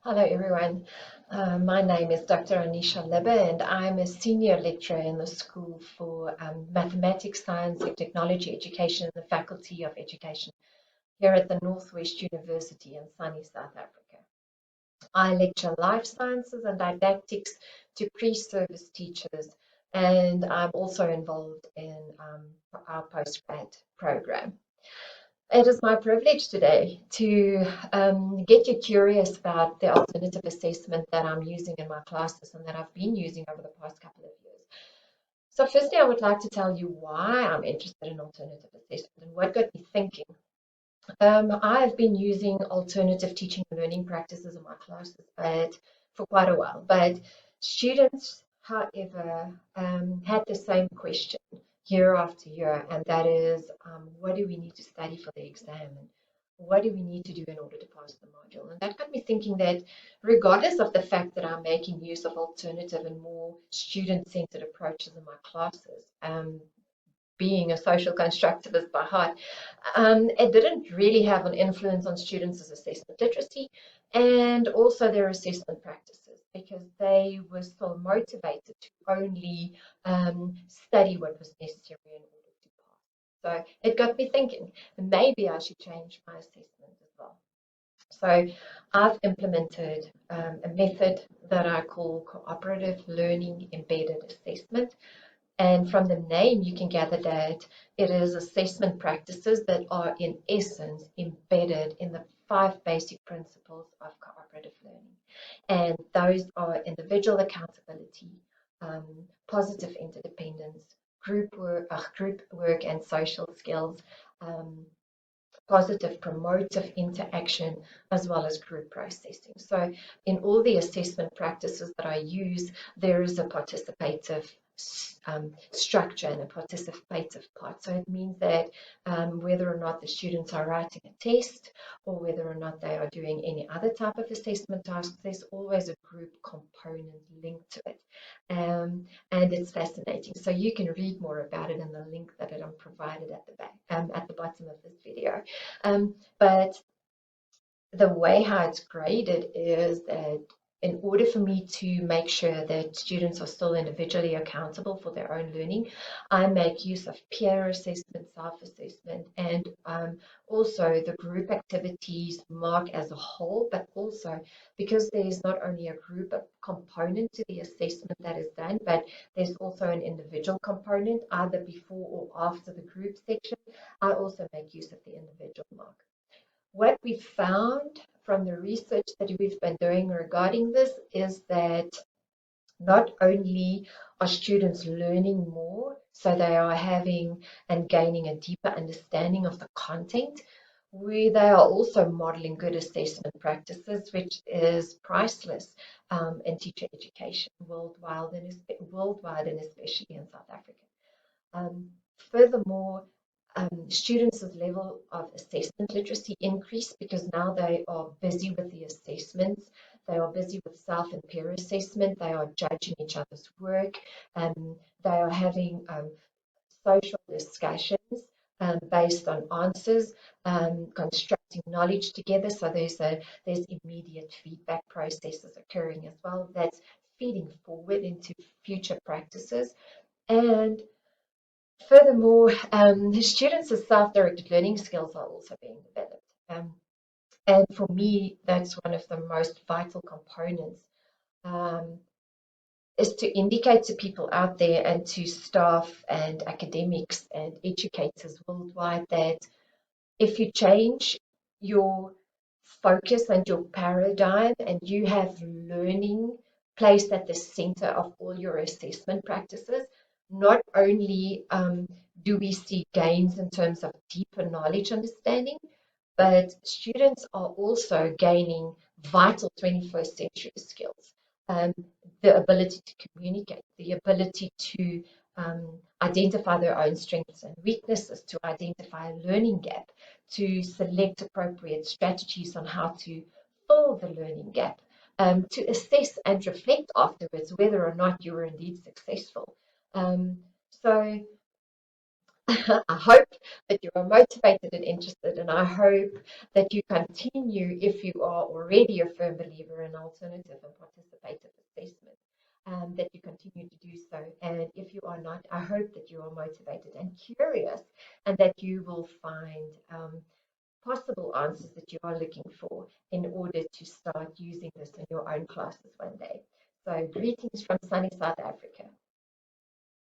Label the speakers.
Speaker 1: Hello everyone. My name is Dr. Anitia Lubbe and I'm a senior lecturer in the School for Mathematics, Science and Technology Education in the Faculty of Education here at the Northwest University in sunny South Africa. I lecture life sciences and didactics to pre-service teachers, and I'm also involved in our postgrad program. It is my privilege today to get you curious about the alternative assessment that I'm using in my classes and that I've been using over the past couple of years. So firstly, I would like to tell you why I'm interested in alternative assessment and what got me thinking. I've been using alternative teaching and learning practices in my classes for quite a while, but students, however, had the same question year after year, and that is, what do we need to study for the exam, and what do we need to do in order to pass the module? And that got me thinking that regardless of the fact that I'm making use of alternative and more student-centered approaches in my classes, being a social constructivist by heart, it didn't really have an influence on students' assessment literacy and also their assessment practices because they were so motivated to only study what was necessary in order to pass. So it got me thinking, maybe I should change my assessment as well. So I've implemented a method that I call cooperative learning embedded assessment. And from the name, you can gather that it is assessment practices that are, in essence, embedded in the 5 basic principles of cooperative learning. And those are individual accountability, positive interdependence, group work and social skills, um, positive promotive interaction, as well as group processing. So in all the assessment practices that I use, there is a participative structure and a participative part. So it means that whether or not the students are writing a test or whether or not they are doing any other type of assessment task, there's always a group component linked to it. And it's fascinating. So you can read more about it in the link that I'm provided at the back, at the bottom of this video. But the way how it's graded is that in order for me to make sure that students are still individually accountable for their own learning, I make use of peer assessment, self-assessment, and also the group activities mark as a whole, but also because there's not only a group component to the assessment that is done, but there's also an individual component, either before or after the group section. I also make use of the individual mark. What we found from the research that we've been doing regarding this is that not only are students learning more, so they are having and gaining a deeper understanding of the content, they are also modeling good assessment practices, which is priceless in teacher education worldwide and especially in South Africa. Furthermore, students' level of assessment literacy increased because now they are busy with the assessments. They are busy with self and peer assessment. They are judging each other's work. They are having social discussions based on answers, constructing knowledge together. So there's immediate feedback processes occurring as well. That's feeding forward into future practices. And furthermore, students' self-directed learning skills are also being developed. And for me, that's one of the most vital components, is to indicate to people out there and to staff and academics and educators worldwide that if you change your focus and your paradigm and you have learning placed at the center of all your assessment practices, not only do we see gains in terms of deeper knowledge understanding, but students are also gaining vital 21st century skills. Um, the ability to communicate, the ability to identify their own strengths and weaknesses, to identify a learning gap, to select appropriate strategies on how to fill the learning gap, to assess and reflect afterwards whether or not you were indeed successful. So I hope that you are motivated and interested, and I hope that you continue, if you are already a firm believer in alternative and participative assessment, that you continue to do so. And if you are not, I hope that you are motivated and curious, and that you will find possible answers that you are looking for in order to start using this in your own classes one day. So, greetings from sunny South Africa.